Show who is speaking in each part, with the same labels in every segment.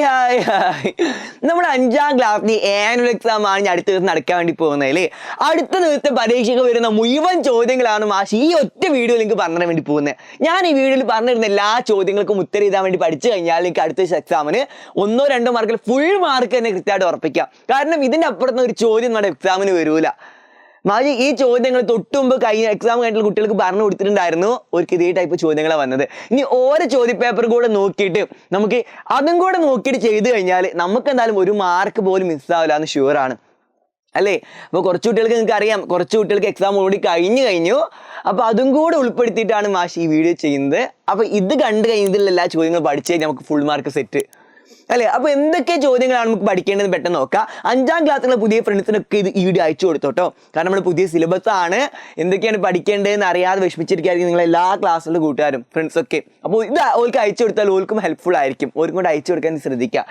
Speaker 1: Hi നമ്മുടെ 5ാം ക്ലാസ്സിൽ annual exam ആണ് ഞാൻ അടുത്ത ദിവസം നടക്കാൻ വേണ്ടി പോകുന്നത്. അടുത്ത ദിവസത്തെ പരീക്ഷയ്ക്ക് വരുന്ന മുഴുവൻ ചോദ്യങ്ങളാണ് മാഷ് ഈ ഒറ്റ വീഡിയോയിൽ എനിക്ക് പറഞ്ഞു വേണ്ടി പോകുന്നത്. ഞാൻ ഈ വീഡിയോയിൽ പറഞ്ഞിരുന്ന എല്ലാ ചോദ്യങ്ങൾക്കും ഉത്തരം എഴുതാൻ വേണ്ടി പഠിച്ചു കഴിഞ്ഞാൽ എനിക്ക് അടുത്ത ദിവസം എക്സാമിന് 1-2 മാർക്കിൽ ഫുൾ മാർക്ക് തന്നെ കൃത്യമായിട്ട് ഉറപ്പിക്കാം. കാരണം ഇതിൻ്റെ അപ്പുറത്ത് ഒരു ചോദ്യം നമ്മുടെ എക്സാമിന് വരൂല. മാജി ഈ ചോദ്യങ്ങൾ തൊട്ടുമുമ്പ് കഴിഞ്ഞ എക്സാം കഴിഞ്ഞിട്ടുള്ള കുട്ടികൾക്ക് പറഞ്ഞു കൊടുത്തിട്ടുണ്ടായിരുന്നു. അവർക്ക് ഇതേ ടൈപ്പ് ചോദ്യങ്ങളാണ് വന്നത്. ഇനി ഓരോ ചോദ്യപേപ്പർ കൂടെ നോക്കിയിട്ട് നമുക്ക് അതും കൂടെ നോക്കിയിട്ട് ചെയ്ത് കഴിഞ്ഞാൽ നമുക്ക് എന്തായാലും 1 മാർക്ക് പോലും മിസ്സാവില്ല എന്ന് ഷുവറാണ് അല്ലേ. അപ്പോൾ കുറച്ച് കുട്ടികൾക്ക് നിങ്ങൾക്ക് അറിയാം, കുറച്ച് കുട്ടികൾക്ക് എക്സാം ഓൾറെഡി കഴിഞ്ഞു. അപ്പോൾ അതും കൂടെ ഉൾപ്പെടുത്തിയിട്ടാണ് മാഷ് ഈ വീഡിയോ ചെയ്യുന്നത്. അപ്പോൾ ഇത് കണ്ടു കഴിഞ്ഞതിലുള്ള എല്ലാ ചോദ്യങ്ങളും പഠിച്ചു കഴിഞ്ഞാൽ നമുക്ക് ഫുൾ മാർക്ക് സെറ്റ് അല്ലേ. അപ്പോൾ എന്തൊക്കെ ചോദ്യങ്ങളാണ് നമുക്ക് പഠിക്കേണ്ടത് പെട്ടെന്ന് നോക്കാം. 5ാം ക്ലാസ്സിലുള്ള പുതിയ ഫ്രണ്ട്സിനൊക്കെ ഇത് ഈ വീഡിയോ അയച്ചു കൊടുത്തോട്ടോ. കാരണം നമ്മൾ പുതിയ സിലബസ് ആണ്, എന്തൊക്കെയാണ് പഠിക്കേണ്ടതെന്ന് അറിയാതെ വിഷമിച്ചിരിക്കുകയായിരിക്കും നിങ്ങൾ എല്ലാ ക്ലാസ്സിലുള്ള കൂട്ടുകാരും ഫ്രണ്ട്സൊക്കെ. അപ്പോൾ ഇത് ഓൾക്ക് അയച്ചു കൊടുത്താൽ ഓൾക്കും ഹെൽപ്ഫുൾ ആയിരിക്കും. ഓർക്കും കൂടെ അയച്ചു കൊടുക്കാൻ ശ്രദ്ധിക്കുക.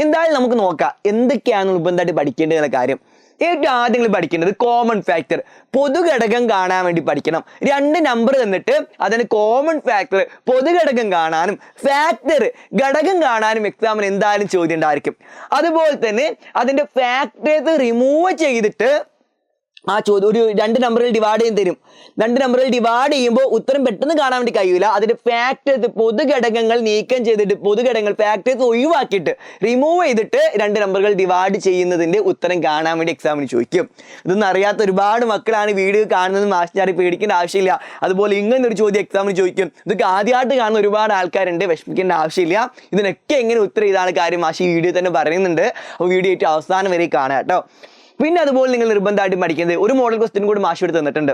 Speaker 1: എന്തായാലും നമുക്ക് നോക്കാം എന്തൊക്കെയാണ് നിർബന്ധമായിട്ട് പഠിക്കേണ്ടതെന്നുള്ള കാര്യം. ഏറ്റവും ആദ്യം നിങ്ങൾ പഠിക്കേണ്ടത് കോമൺ ഫാക്ടർ, പൊതുഘടകം കാണാൻ വേണ്ടി പഠിക്കണം. 2 നമ്പർ തന്നിട്ട് അതിന് കോമൺ ഫാക്ടർ പൊതുഘടകം കാണാനും ഫാക്ടർ ഘടകം കാണാനും എക്സാമിന് എന്തായാലും ചോദ്യം ഉണ്ടായിരിക്കും. അതുപോലെ തന്നെ അതിന്റെ ഫാക്ടേഴ്സ് റിമൂവ് ചെയ്തിട്ട് ആ ചോദ്യം ഒരു 2 നമ്പറിൽ ഡിവൈഡ് ചെയ്ത് തരും. 2 നമ്പറിൽ ഡിവൈഡ് ചെയ്യുമ്പോൾ ഉത്തരം പെട്ടെന്ന് കാണാൻ വേണ്ടി കഴിയില്ല. അതിന്റെ ഫാക്ടേഴ്സ് പൊതുഘടകങ്ങൾ നീക്കം ചെയ്തിട്ട് പൊതുഘടകങ്ങൾ ഫാക്ടേഴ്സ് ഒഴിവാക്കിയിട്ട് റിമൂവ് ചെയ്തിട്ട് 2 നമ്പറുകൾ ഡിവൈഡ് ചെയ്യുന്നതിന്റെ ഉത്തരം കാണാൻ വേണ്ടി എക്സാമിന് ചോദിക്കും. ഇതൊന്നും അറിയാത്ത ഒരുപാട് മക്കളാണ് വീഡിയോ കാണുന്നത്. മാസ്റ്റർ പേടിക്കേണ്ട ആവശ്യമില്ല. അതുപോലെ ഇങ്ങനൊരു ചോദ്യം എക്സാമിന് ചോദിക്കും. ഇതൊക്കെ ആദ്യമായിട്ട് കാണുന്ന ഒരുപാട് ആൾക്കാരുണ്ട്, വിഷമിക്കേണ്ട ആവശ്യമില്ല. ഇതിനൊക്കെ എങ്ങനെ ഉത്തരം ഇതാണ് കാര്യം മാഷ് ഈ വീഡിയോ തന്നെ പറയുന്നുണ്ട്. അപ്പോൾ വീഡിയോ ഏറ്റവും അവസാനം വരെ കാണാം കേട്ടോ. പിന്നെ അതുപോലെ നിങ്ങൾ നിർബന്ധമായിട്ടും പഠിക്കുന്നത് ഒരു മോഡൽ ക്വസ്റ്റ്യൻ കൂടി മാഷ് എടുത്ത് തന്നിട്ടുണ്ട്.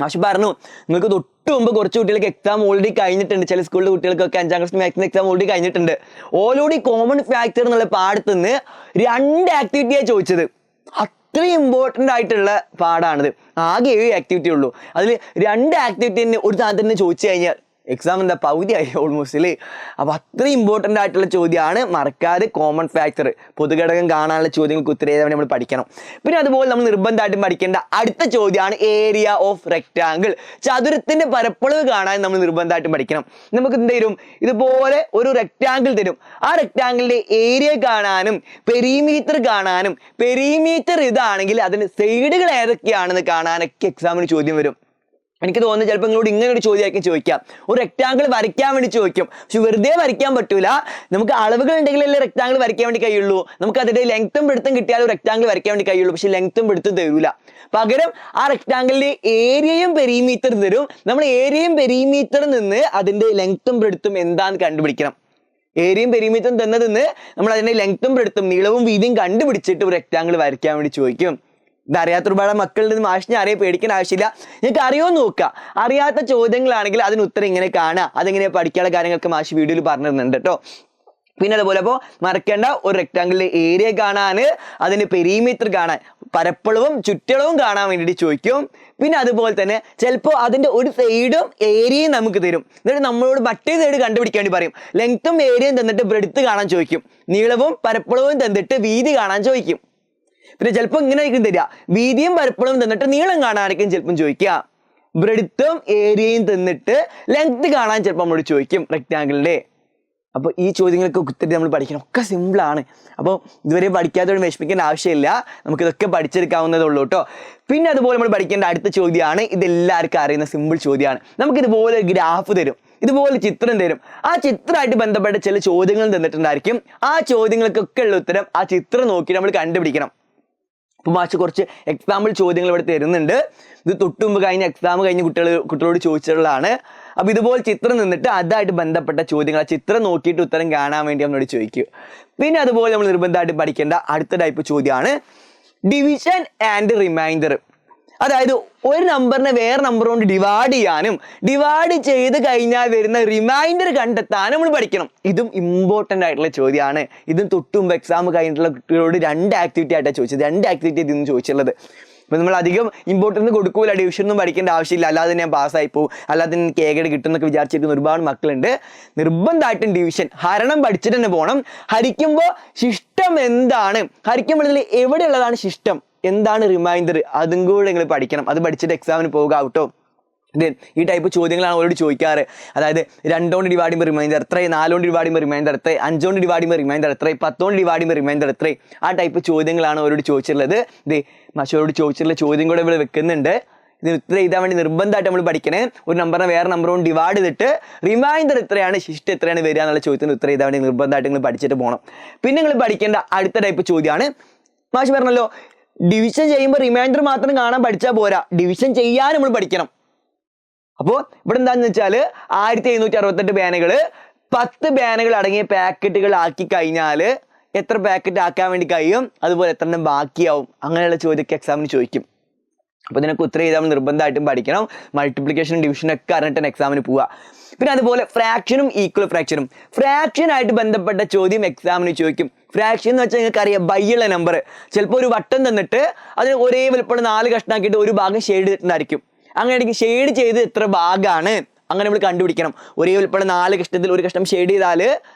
Speaker 1: മാഷ് പറഞ്ഞു നിങ്ങൾക്ക് തൊട്ട് മുമ്പ് കുറച്ച് കുട്ടികൾക്ക് എക്സാം ഓൾറെഡി കഴിഞ്ഞിട്ടുണ്ട്. ചില സ്കൂളിലെ കുട്ടികൾക്കൊക്കെ 5ാം ക്ലാസ് മാത്സിന് എക്സാം ഓൾറെഡി കഴിഞ്ഞിട്ടുണ്ട്. ഓൾറെഡി കോമൺ ഫാക്ടർ എന്നുള്ള പാഠത്ത് നിന്ന് 2 ആക്ടിവിറ്റിയാണ് ചോദിച്ചത്. അത്രയും ഇമ്പോർട്ടൻ്റ് ആയിട്ടുള്ള പാഠാണിത്. ആകെ 7 ആക്ടിവിറ്റി ഉള്ളൂ. അതിൽ 2 ആക്ടിവിറ്റി തന്നെ ഒരു സാധനം തന്നെ ചോദിച്ചു കഴിഞ്ഞാൽ എക്സാം എന്താ പകുതിയായി ഓൾമോസ്റ്റ് അല്ലേ. അപ്പോൾ അത്രയും ഇമ്പോർട്ടൻ്റ് ആയിട്ടുള്ള ചോദ്യമാണ്. മറക്കാതെ കോമൺ ഫാക്ടർ പൊതുഘടകം കാണാനുള്ള ചോദ്യങ്ങൾക്ക് ഉത്തരം എഴുതാൻ വേണ്ടി നമ്മൾ പഠിക്കണം. പിന്നെ അതുപോലെ നമ്മൾ നിർബന്ധമായിട്ടും പഠിക്കേണ്ട അടുത്ത ചോദ്യമാണ് ഏരിയ ഓഫ് റെക്റ്റാങ്കിൾ. ചതുരത്തിന്റെ പരപ്പളവ് കാണാൻ നമ്മൾ നിർബന്ധമായിട്ടും പഠിക്കണം. നമുക്ക് എന്ത് തരും, ഇതുപോലെ ഒരു റെക്റ്റാങ്കിൾ തരും. ആ റെക്റ്റാങ്കിളിന്റെ ഏരിയ കാണാനും പെരിമീറ്റർ കാണാനും, പെരിമീറ്റർ ഇതാണെങ്കിൽ അതിന്റെ സൈഡുകൾ ഏതൊക്കെയാണെന്ന് കാണാനൊക്കെ എക്സാമിന് ചോദ്യം വരും. എനിക്ക് തോന്നുന്നു ചിലപ്പോൾ നിങ്ങളോട് ഇങ്ങനെ ഒരു ചോദ്യമായിരിക്കും ചോദിക്കാം. ഒരു റെക്റ്റാങ്കിൾ വരയ്ക്കാൻ വേണ്ടി ചോദിക്കും. പക്ഷെ വെറുതെ വരയ്ക്കാൻ പറ്റൂല. നമുക്ക് അളവുകൾ ഉണ്ടെങ്കിലല്ലേ റെക്റ്റാങ്കിൾ വരയ്ക്കാൻ വേണ്ടി കഴിയുള്ളൂ. നമുക്ക് അതിന്റെ ലെങ്ത്തും പിടുത്തും കിട്ടിയാലും റെക്റ്റാങ്കിൾ വരയ്ക്കാൻ വേണ്ടി കഴിയുള്ളൂ. പക്ഷെ ലെങ്ത്തും പിടുത്തും തരൂല. പകരം ആ റെക്റ്റാങ്കിളിന്റെ ഏരിയയും പെരിമീറ്ററും തരും. നമ്മൾ ഏരിയയും പെരിമീറ്ററിൽ നിന്ന് അതിന്റെ ലെങ്ത്തും പിടുത്തും എന്താന്ന് കണ്ടുപിടിക്കണം. ഏരിയയും പെരിമീറ്ററും തന്നതിന്ന് നമ്മൾ അതിന്റെ ലെങ്ത്തും പിടുത്തും നീളവും വീതിയും കണ്ടുപിടിച്ചിട്ട് ഒരു റെക്റ്റാങ്കിൾ വരയ്ക്കാൻ വേണ്ടി ചോദിക്കും. ഇതറിയാത്ത ഒരുപാട് മക്കളിൽ നിന്ന് മാഷിനെ അറിയാൻ പേടിക്കേണ്ട ആവശ്യമില്ല. നിങ്ങൾക്ക് അറിയുമെന്ന് നോക്കുക. അറിയാത്ത ചോദ്യങ്ങളാണെങ്കിൽ അതിന് ഉത്തരം ഇങ്ങനെ കാണുക, അതെങ്ങനെ പഠിക്കാനുള്ള കാര്യങ്ങളൊക്കെ മാഷ് വീഡിയോയിൽ പറഞ്ഞു തരുന്നുണ്ട് കേട്ടോ. പിന്നെ അതുപോലെ അപ്പോൾ മറക്കേണ്ട ഒരു റെക്റ്റാങ്കിളിന്റെ ഏരിയ കാണാൻ, അതിന്റെ പെരിമീറ്റർ കാണാൻ, പരപ്പളവും ചുറ്റളവും കാണാൻ വേണ്ടിയിട്ട് ചോദിക്കും. പിന്നെ അതുപോലെ തന്നെ ചിലപ്പോൾ അതിന്റെ ഒരു സൈഡും ഏരിയയും നമുക്ക് തരും. എന്നിട്ട് നമ്മളോട് മറ്റേ സൈഡ് കണ്ടുപിടിക്കാൻ വേണ്ടി പറയും. ലെങ്ത്തും ഏരിയയും തന്നിട്ട് ബ്രെഡ്ത്ത് കാണാൻ ചോദിക്കും. നീളവും പരപ്പളവും തന്നിട്ട് വീതി കാണാൻ ചോദിക്കും. പിന്നെ ചിലപ്പോൾ ഇങ്ങനെ ആയിരിക്കും തരിക, വീതിയും പരപ്പളവും തന്നിട്ട് നീളം കാണാനായിരിക്കും ചിലപ്പം ചോദിക്കുക. ബ്രെഡ്ത്തും ഏരിയയും തന്നിട്ട് ലെങ്ത് കാണാൻ ചിലപ്പോൾ നമ്മളോട് ചോദിക്കും റെക്റ്റാങ്കിളിന്റെ. അപ്പോൾ ഈ ചോദ്യങ്ങൾക്ക് ഉത്തരം നമ്മൾ പഠിക്കണം. ഒക്കെ സിമ്പിളാണ്. അപ്പോൾ ഇതുവരെ പഠിക്കാത്തവരും വിഷമിക്കേണ്ട ആവശ്യമില്ല. നമുക്കിതൊക്കെ പഠിച്ചെടുക്കാവുന്നതേ ഉള്ളൂ കേട്ടോ. പിന്നെ അതുപോലെ നമ്മൾ പഠിക്കേണ്ട അടുത്ത ചോദ്യമാണ്, ഇതെല്ലാവർക്കും അറിയുന്ന സിമ്പിൾ ചോദ്യമാണ്. നമുക്കിതുപോലെ ഗ്രാഫ് തരും, ഇതുപോലെ ചിത്രം തരും. ആ ചിത്രമായിട്ട് ബന്ധപ്പെട്ട ചില ചോദ്യങ്ങൾ തന്നിട്ടുണ്ടായിരിക്കും. ആ ചോദ്യങ്ങൾക്കൊക്കെ ഉള്ള ഉത്തരം ആ ചിത്രം നോക്കി നമ്മൾ കണ്ടുപിടിക്കണം. അപ്പോൾ മാഷ് കുറച്ച് എക്സാമ്പിൾ ചോദ്യങ്ങൾ ഇവിടെ തരുന്നുണ്ട്. ഇത് തൊട്ടുമുമ്പ് കഴിഞ്ഞ എക്സാം കഴിഞ്ഞ കുട്ടികളോട് ചോദിച്ചിട്ടുള്ളതാണ്. അപ്പോൾ ഇതുപോലെ ചിത്രം നിന്നിട്ട് അതായിട്ട് ബന്ധപ്പെട്ട ചോദ്യങ്ങൾ ആ ചിത്രം നോക്കിയിട്ട് ഉത്തരം കാണാൻ വേണ്ടി നമ്മളോട് ചോദിക്കും. പിന്നെ അതുപോലെ നമ്മൾ നിർബന്ധമായിട്ട് പഠിക്കേണ്ട അടുത്ത ടൈപ്പ് ചോദ്യമാണ് ഡിവിഷൻ ആൻഡ് റിമൈൻഡർ. അതായത് ഒരു നമ്പറിനെ വേറെ നമ്പർ കൊണ്ട് ഡിവൈഡ് ചെയ്യാനും ഡിവൈഡ് ചെയ്ത് കഴിഞ്ഞാൽ വരുന്ന റിമൈൻഡർ കണ്ടെത്താനും നമ്മൾ പഠിക്കണം. ഇതും ഇമ്പോർട്ടൻ്റ് ആയിട്ടുള്ള ചോദ്യമാണ്. ഇതും തൊട്ടുമുമ്പ് എക്സാം കഴിഞ്ഞിട്ടുള്ള കുട്ടികളോട് 2 ആക്ടിവിറ്റി ആയിട്ടാണ് ചോദിച്ചത്. 2 ആക്ടിവിറ്റി ഇതിന്ന് ചോദിച്ചുള്ളത്. അപ്പോൾ നമ്മൾ അധികം ഇമ്പോർട്ടൻസ് കൊടുക്കൂല, ഡിവിഷനൊന്നും പഠിക്കേണ്ട ആവശ്യമില്ല, അല്ലാതെ ഞാൻ പാസ്സായി പോകും, അല്ലാതെ എനിക്ക് കേകട് കിട്ടുമെന്നൊക്കെ വിചാരിച്ചിരിക്കുന്ന ഒരുപാട് മക്കളുണ്ട്. നിർബന്ധമായിട്ടും ഡിവിഷൻ ഹരണം പഠിച്ചിട്ട് തന്നെ പോകണം. ഹരിക്കുമ്പോൾ ശിഷ്ടം എന്താണ്, ഹരിക്കുമ്പോൾ എവിടെയുള്ളതാണ് ശിഷ്ടം, എന്താണ് റിമൈൻഡർ, അതും കൂടെ നിങ്ങൾ പഠിക്കണം. അത് പഠിച്ചിട്ട് എക്സാമിന് പോകുക കേട്ടോ. ഈ ടൈപ്പ് ചോദ്യങ്ങളാണ് അവരോട് ചോദിക്കാറ്. അതായത് 2 കൊണ്ട് ഡിവൈഡ് ചെയ്യുമ്പോൾ റിമൈൻഡർ എത്ര, 4 കൊണ്ട് ഡിവൈഡ് ചെയ്യുമ്പോൾ റിമൈൻഡർ എത്ര, 5 കൊണ്ട് ഡിവൈഡ് ചെയ്യുമ്പോൾ റിമൈൻഡർ എത്ര, 10 കൊണ്ട് ഡിവൈഡ് ചെയ്യുമ്പോൾ റിമൈൻഡർ എത്ര, ആ ടൈപ്പ് ചോദ്യങ്ങളാണ് അവരോട് ചോദിച്ചിട്ടുള്ളത്. മാഷോട് ചോദിച്ചിട്ടുള്ള ചോദ്യം കൂടെ ഇവിടെ വെക്കുന്നുണ്ട്. ഇതിന് ഉത്തരം എഴുതാൻ വേണ്ടി നിർബന്ധമായിട്ട് നമ്മൾ പഠിക്കണേ. ഒരു നമ്പറിനെ വേറെ നമ്പറുകൊണ്ട് ഡിവൈഡ് ചെയ്തിട്ട് റിമൈൻഡർ എത്രയാണ്, ശിഷ്ടം എത്രയാണ് വരിക എന്നുള്ള ചോദ്യത്തിന് ഉത്തരം എഴുതാൻ വേണ്ടി നിർബന്ധമായിട്ട് നിങ്ങൾ പഠിച്ചിട്ട് പോകണം. പിന്നെ നിങ്ങൾ പഠിക്കേണ്ട അടുത്ത ടൈപ്പ് ചോദ്യമാണ്, മാഷ് പറഞ്ഞല്ലോ ഡിവിഷൻ ചെയ്യുമ്പോൾ റിമൈൻഡർ മാത്രം കാണാൻ പഠിച്ചാൽ പോരാ, ഡിവിഷൻ ചെയ്യാൻ നമ്മൾ പഠിക്കണം. അപ്പോൾ ഇവിടെ എന്താണെന്ന് വെച്ചാൽ 1768 പേനകൾ 10 പേനകൾ അടങ്ങിയ പാക്കറ്റുകൾ ആക്കി കഴിഞ്ഞാൽ എത്ര പാക്കറ്റ് ആക്കാൻ വേണ്ടി കഴിയും, അതുപോലെ എത്ര എണ്ണം ബാക്കിയാവും, അങ്ങനെയുള്ള ചോദ്യമൊക്കെ എക്സാമിന് ചോദിക്കും. അപ്പോൾ ഇതിനൊക്കെ ഉത്തരം എഴുതാൻ നിർബന്ധമായിട്ടും പഠിക്കണം. മൾട്ടിപ്ലിക്കേഷനും ഡിവിഷനും ഒക്കെ അറിഞ്ഞിട്ടാണ് എക്സാമിന് പോവുക. പിന്നെ അതുപോലെ ഫ്രാക്ഷനും ഈക്വൽ ഫ്രാക്ഷനും, ഫ്രാക്ഷനായിട്ട് ബന്ധപ്പെട്ട ചോദ്യം എക്സാമിന് ചോദിക്കും. ഫ്രാക്ഷൻ എന്ന് വെച്ചാൽ നിങ്ങൾക്ക് അറിയാം, ബൈയുള്ള നമ്പർ ചിലപ്പോൾ ഒരു വട്ടം തന്നിട്ട് അതിന് ഒരേ വലുപ്പമുള്ള 4 കഷ്ണാക്കിയിട്ട് ഒരു ഭാഗം ഷെയ്ഡ് ചെയ്തിട്ടുണ്ടായിരിക്കും. അങ്ങനെയാണെങ്കിൽ ഷെയ്ഡ് ചെയ്ത് എത്ര ഭാഗമാണ് അങ്ങനെ നമ്മൾ കണ്ടുപിടിക്കണം. ഒരേ വലുപ്പമുള്ള 4 കഷ്ണത്തിൽ ഒരു കഷ്ണം ഷെയ്ഡ് ചെയ്താൽ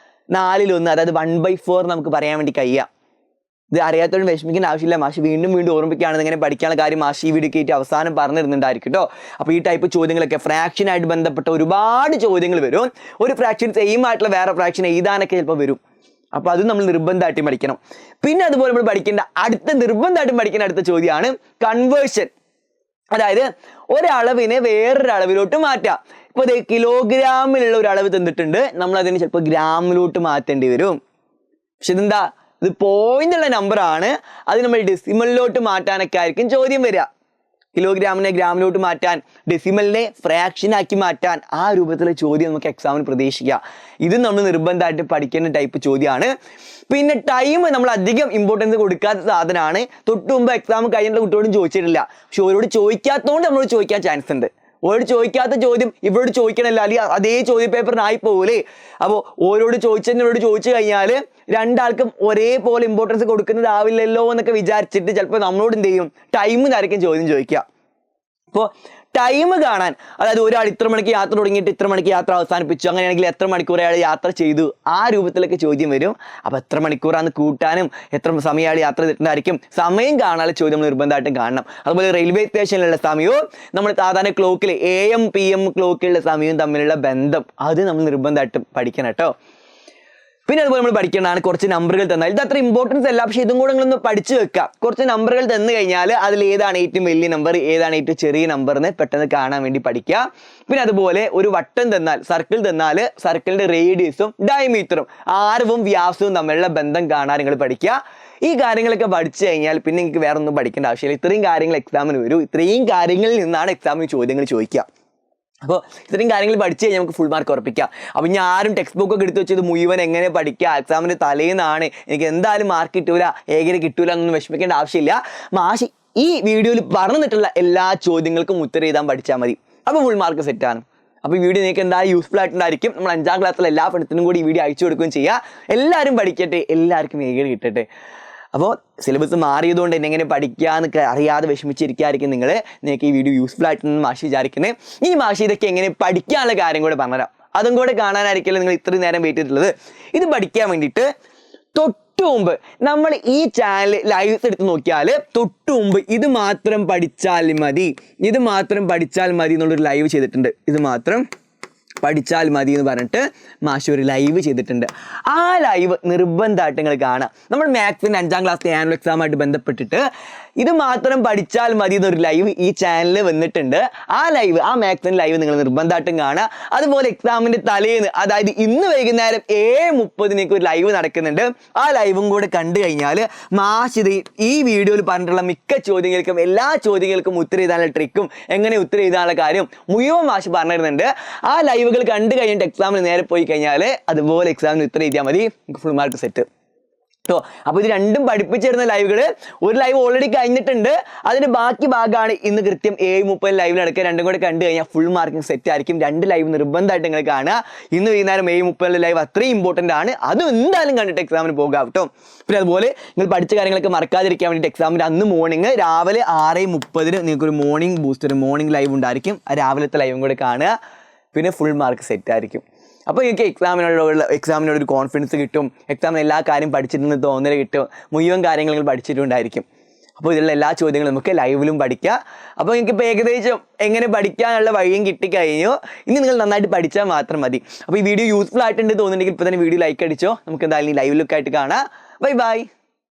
Speaker 1: 4/1, അതായത് 1/4 നമുക്ക് പറയാൻ വേണ്ടി കഴിയാം. ഇത് അറിയാത്തവരും വിഷമിക്കേണ്ട ആവശ്യമില്ല, മാഷി വീണ്ടും ഓർമ്മിക്കുകയാണ് ഇങ്ങനെ പഠിക്കാനുള്ള കാര്യം മാഷി ഈ വീഡിയോ കയറ്റി അവസാനം പറഞ്ഞിരുന്നുണ്ടായിരിക്കും കേട്ടോ. അപ്പോൾ ഈ ടൈപ്പ് ചോദ്യങ്ങളൊക്കെ ഫ്രാക്ഷനായിട്ട് ബന്ധപ്പെട്ട ഒരുപാട് ചോദ്യങ്ങൾ വരും. ഒരു ഫ്രാക്ഷൻ സെയിം ആയിട്ടുള്ള വേറെ ഫ്രാക്ഷൻ എഴുതാനൊക്കെ ചിലപ്പോൾ വരും. അപ്പോൾ അത് നമ്മൾ നിർബന്ധമായിട്ടും പഠിക്കണം. പിന്നെ അതുപോലെ നമ്മൾ പഠിക്കേണ്ട നിർബന്ധമായിട്ടും പഠിക്കേണ്ട അടുത്ത ചോദ്യമാണ് കൺവേർഷൻ. അതായത് ഒരളവിനെ വേറൊരു അളവിലോട്ട് മാറ്റാം. ഇപ്പോൾ ഇത് കിലോഗ്രാമിലുള്ള ഒരു അളവ് തന്നിട്ടുണ്ട്, നമ്മൾ അതിന് ചിലപ്പോൾ ഗ്രാമിലോട്ട് മാറ്റേണ്ടി വരും. പക്ഷെ ഇതെന്താ, ഇത് പോയിന്റുള്ള നമ്പറാണ്, അത് നമ്മൾ ഡെസിമലിലോട്ട് മാറ്റാനൊക്കെ ആയിരിക്കും ചോദ്യം വരിക. കിലോഗ്രാമിനെ ഗ്രാമിലോട്ട് മാറ്റാൻ, ഡെസിമലിനെ ഫ്രാക്ഷനാക്കി മാറ്റാൻ, ആ രൂപത്തിലുള്ള ചോദ്യം നമുക്ക് എക്സാമിന് പ്രതീക്ഷിക്കാം. ഇത് നമ്മൾ നിർബന്ധമായിട്ട് പഠിക്കേണ്ട ടൈപ്പ് ചോദ്യമാണ്. പിന്നെ ടൈം നമ്മൾ അധികം ഇമ്പോർട്ടൻസ് കൊടുക്കാത്ത സാധനമാണ്. തൊട്ട് മുമ്പ് എക്സാം കഴിഞ്ഞിട്ടുള്ള കുട്ടിയോടും ചോദിച്ചിട്ടില്ല, പക്ഷെ ഓരോട് ചോദിക്കാത്തതുകൊണ്ട് നമ്മളോട് ചോദിക്കാൻ ചാൻസ് ഉണ്ട്. ഓരോട് ചോദിക്കാത്ത ചോദ്യം ഇവരോട് ചോദിക്കണമല്ലോ, അല്ലെങ്കിൽ അതേ ചോദ്യ പേപ്പറിനായി പോകൂലേ. അപ്പോൾ ഓരോട് ചോദിച്ചതിനോട് ചോദിച്ചു കഴിഞ്ഞാൽ രണ്ടാൾക്കും ഒരേപോലെ ഇമ്പോർട്ടൻസ് കൊടുക്കുന്നതാവില്ലല്ലോ എന്നൊക്കെ വിചാരിച്ചിട്ട് ചിലപ്പോൾ നമ്മളോട് എന്ത് ചെയ്യും, ടൈമിനായിരിക്കും ചോദ്യം ചോദിക്കുക. അപ്പോൾ ടൈം കാണാൻ, അതായത് ഒരാൾ ഇത്ര മണിക്ക് യാത്ര തുടങ്ങിയിട്ട് ഇത്ര മണിക്ക് യാത്ര അവസാനിപ്പിച്ചു, അങ്ങനെയാണെങ്കിൽ എത്ര മണിക്കൂർ അയാൾ യാത്ര ചെയ്തു, ആ രൂപത്തിലൊക്കെ ചോദ്യം വരും. അപ്പോൾ എത്ര മണിക്കൂറാണ് കൂട്ടാനും എത്ര സമയം അയാൾ യാത്ര ചെയ്തിട്ടുണ്ടായിരിക്കും, സമയം കാണാനുള്ള ചോദ്യം നമ്മൾ നിർബന്ധമായിട്ടും കാണണം. അതുപോലെ റെയിൽവേ സ്റ്റേഷനിലുള്ള സമയവും നമ്മൾ സാധാരണ ക്ലോക്കിൽ AM PM ക്ലോക്കിലുള്ള സമയവും തമ്മിലുള്ള ബന്ധം, അത് നമ്മൾ നിർബന്ധമായിട്ടും പഠിക്കണം കേട്ടോ. പിന്നെ അതുപോലെ നമ്മൾ പഠിക്കേണ്ടതാണ് കുറച്ച് നമ്പറുകൾ തന്നാൽ, ഇത് അത്ര ഇമ്പോർട്ടൻസ് അല്ല, പക്ഷേ ഇതും കൂടെ നിങ്ങളൊന്ന് പഠിച്ചു വെക്കുക. കുറച്ച് നമ്പറുകൾ തന്നു കഴിഞ്ഞാൽ അതിൽ ഏതാണ് ഏറ്റവും വലിയ നമ്പർ, ഏതാണ് ഏറ്റവും ചെറിയ നമ്പർ എന്ന് പെട്ടെന്ന് കാണാൻ വേണ്ടി പഠിക്കുക. പിന്നെ അതുപോലെ ഒരു വട്ടം തന്നാൽ, സർക്കിൾ തന്നാൽ സർക്കിളിന്റെ റേഡിയസും ഡയമീറ്ററും, ആരവും വ്യാസവും തമ്മിലുള്ള ബന്ധം കാണാൻ നിങ്ങൾ പഠിക്കുക. ഈ കാര്യങ്ങളൊക്കെ പഠിച്ചു കഴിഞ്ഞാൽ പിന്നെ നിങ്ങൾക്ക് വേറെ ഒന്നും പഠിക്കേണ്ട ആവശ്യമില്ല. ഇത്രയും കാര്യങ്ങൾ എക്സാമിന് വരും, ഇത്രയും കാര്യങ്ങളിൽ നിന്നാണ് എക്സാമിന് ചോദ്യങ്ങൾ ചോദിക്കുക. അപ്പോൾ ഇത്രയും കാര്യങ്ങൾ പഠിച്ചു കഴിഞ്ഞാൽ നമുക്ക് ഫുൾ മാർക്ക് ഉറപ്പിക്കാം. അപ്പോൾ ഞാൻ ആരും ടെക്സ്റ്റ് ബുക്കൊക്കെ എടുത്ത് വെച്ചത് മുഴുവൻ എങ്ങനെ പഠിക്കുക, എക്സാമിൻ്റെ തലേന്നാണ് എനിക്ക് എന്തായാലും മാർക്ക് കിട്ടൂല, ഏകരെ കിട്ടൂല എന്നൊന്നും വിഷമിക്കേണ്ട ആവശ്യമില്ല. മാഷി ഈ വീഡിയോയിൽ പറഞ്ഞിട്ടുള്ള എല്ലാ ചോദ്യങ്ങൾക്കും ഉത്തരം എഴുതാൻ പഠിച്ചാൽ മതി, അപ്പോൾ ഫുൾ മാർക്ക് സെറ്റാണ്. അപ്പോൾ ഈ വീഡിയോ നിങ്ങൾക്ക് എന്തായാലും യൂസ്ഫുൾ ആയിട്ടുണ്ടായിരിക്കും. നമ്മൾ 5ാം ക്ലാസ്സിലെ എല്ലാ ഫ്രണ്ട്സിനും കൂടി ഈ വീഡിയോ അയച്ചു കൊടുക്കുകയും ചെയ്യുക. എല്ലാവരും പഠിക്കട്ടെ, എല്ലാവർക്കും ഏകരെ കിട്ടട്ടെ. അപ്പോൾ സിലബസ് മാറിയതുകൊണ്ട് എന്നെ എങ്ങനെ പഠിക്കാന്നൊക്കെ അറിയാതെ വിഷമിച്ചിരിക്കുകയായിരിക്കും നിങ്ങൾക്ക് ഈ വീഡിയോ യൂസ്ഫുൾ ആയിട്ടെന്ന് മാഷി വിചാരിക്കുന്നത്. ഈ മാഷി ഇതൊക്കെ എങ്ങനെ പഠിക്കാനുള്ള കാര്യം കൂടെ പറഞ്ഞുതരാം. അതും കൂടെ കാണാനായിരിക്കില്ല നിങ്ങൾ ഇത്രയും നേരം വെയിറ്റ് ചെയ്തിട്ടുള്ളത്. ഇത് പഠിക്കാൻ വേണ്ടിയിട്ട് തൊട്ട് മുമ്പ് നമ്മൾ ഈ ചാനൽ ലൈവ്സ് എടുത്ത് നോക്കിയാൽ തൊട്ട് മുമ്പ് ഇത് മാത്രം പഠിച്ചാൽ മതി എന്നുള്ളൊരു ലൈവ് ചെയ്തിട്ടുണ്ട്. ഇത് മാത്രം പഠിച്ചാൽ മതി എന്ന് പറഞ്ഞിട്ട് മാഷി ഒരു ലൈവ് ചെയ്തിട്ടുണ്ട്. ആ ലൈവ് നിർബന്ധമായിട്ട് നിങ്ങൾ കാണാം. നമ്മൾ മാത്സിൻ്റെ 5ാം ക്ലാസ്സിലെ ആനുവൽ എക്സാമായിട്ട് ബന്ധപ്പെട്ടിട്ട് ഇത് മാത്രം പഠിച്ചാൽ മതി എന്നൊരു ലൈവ് ഈ ചാനലിൽ വന്നിട്ടുണ്ട്. ആ മാത്സിൻ്റെ ലൈവ് നിങ്ങൾ നിർബന്ധമായിട്ടും കാണുക. അതുപോലെ എക്സാമിൻ്റെ തലേന്ന്, അതായത് ഇന്ന് വൈകുന്നേരം 7:30 ഒരു ലൈവ് നടക്കുന്നുണ്ട്. ആ ലൈവും കൂടെ കണ്ടു കഴിഞ്ഞാൽ മാഷി ഈ വീഡിയോയിൽ പറഞ്ഞിട്ടുള്ള മിക്ക ചോദ്യങ്ങൾക്കും, എല്ലാ ചോദ്യങ്ങൾക്കും ഉത്തരം എഴുതാനുള്ള ട്രിക്കും എങ്ങനെ ഉത്തരം എഴുതാനുള്ള കാര്യം മുഴുവൻ മാഷി പറഞ്ഞിരുന്നുണ്ട്. ആ ലൈവുകൾ കണ്ടു കഴിഞ്ഞിട്ട് എക്സാമിന് നേരെ പോയി കഴിഞ്ഞാൽ അതുപോലെ എക്സാമിന് ഉത്തരം എഴുതിയാൽ മതി, ഫുൾ മാർക്ക് സെറ്റ് കേട്ടോ. അപ്പോൾ ഇത് രണ്ടും പഠിപ്പിച്ചിരുന്ന ലൈവുകൾ, ഒരു ലൈവ് ഓൾറെഡി കഴിഞ്ഞിട്ടുണ്ട്, അതിൻ്റെ ബാക്കി ഭാഗമാണ് ഇന്ന് കൃത്യം 7:30 ലൈവിൽ നടക്കുക. രണ്ടും കൂടെ കണ്ടു കഴിഞ്ഞാൽ ഫുൾ മാർക്കിംഗ് സെറ്റ് ആയിരിക്കും. 2 ലൈവ് നിർബന്ധമായിട്ട് നിങ്ങൾ കാണുക. ഇന്ന് വൈകുന്നേരം 7:30 ലൈവ് അത്രയും ഇമ്പോർട്ടൻ്റ് ആണ്, അതും എന്തായാലും കണ്ടിട്ട് എക്സാമിന് പോകാം കേട്ടോ. പിന്നെ അതുപോലെ നിങ്ങൾ പഠിച്ച കാര്യങ്ങളൊക്കെ മറക്കാതിരിക്കാൻ വേണ്ടിയിട്ട് എക്സാമിൻ്റെ അന്ന് മോർണിംഗ് രാവിലെ 6:30 നിങ്ങൾക്കൊരു മോർണിംഗ് ബൂസ്റ്റർ മോർണിംഗ് ലൈവ് ഉണ്ടായിരിക്കും. ആ രാവിലത്തെ ലൈവും കൂടെ കാണുക, പിന്നെ ഫുൾ മാർക്ക് സെറ്റ് ആയിരിക്കും. അപ്പോൾ നിങ്ങൾക്ക് എക്സാമിനോട് ഒരു കോൺഫിഡൻസ് കിട്ടും, എക്സാമിന് എല്ലാ കാര്യം പഠിച്ചിരുന്ന് തോന്നൽ കിട്ടും, മുഴുവൻ കാര്യങ്ങൾ പഠിച്ചിട്ടുണ്ടായിരിക്കും. അപ്പോൾ ഇതിലുള്ള എല്ലാ ചോദ്യങ്ങളും നമുക്ക് ലൈവിലും പഠിക്കാം. അപ്പോൾ നിങ്ങൾക്ക് ഇപ്പോൾ ഏകദേശം എങ്ങനെ പഠിക്കാനുള്ള വഴിയും കിട്ടിക്കഴിഞ്ഞു. ഇനി നിങ്ങൾ നന്നായിട്ട് പഠിച്ചാൽ മാത്രം മതി. അപ്പോൾ ഈ വീഡിയോ യൂസ്ഫുൾ ആയിട്ടുണ്ട് തോന്നുന്നുണ്ടെങ്കിൽ ഇപ്പോൾ തന്നെ വീഡിയോ ലൈക്ക് അടിച്ചോ. നമുക്ക് എന്തായാലും ലൈവിലൊക്കെ ആയിട്ട് കാണാം. Bye bye.